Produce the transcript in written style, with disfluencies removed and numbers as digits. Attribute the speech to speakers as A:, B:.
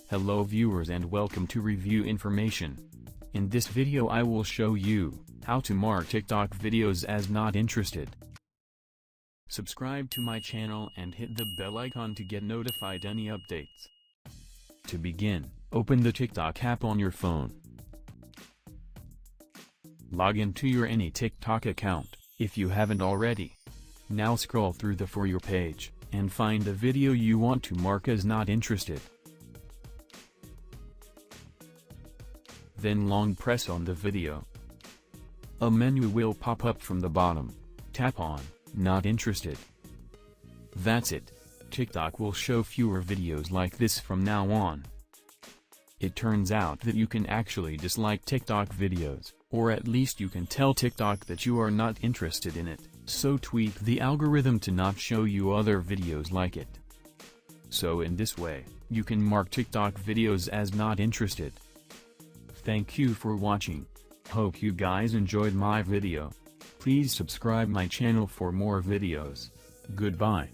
A: Hello viewers and welcome to Review Information. In this video I will show you how to mark TikTok videos as not interested. Subscribe to my channel and hit the bell icon to get notified any updates. To begin, open the TikTok app on your phone. Log into your any TikTok account, if you haven't already. Now scroll through the For You page, and find the video you want to mark as not interested. Then long press on the video. A menu will pop up from the bottom. Tap on Not Interested. That's it. TikTok will show fewer videos like this from now on. It turns out that you can actually dislike TikTok videos, or at least you can tell TikTok that you are not interested in it, so tweak the algorithm to not show you other videos like it. So in this way, you can mark TikTok videos as not interested. Thank you for watching. Hope you guys enjoyed my video. Please subscribe my channel for more videos. Goodbye.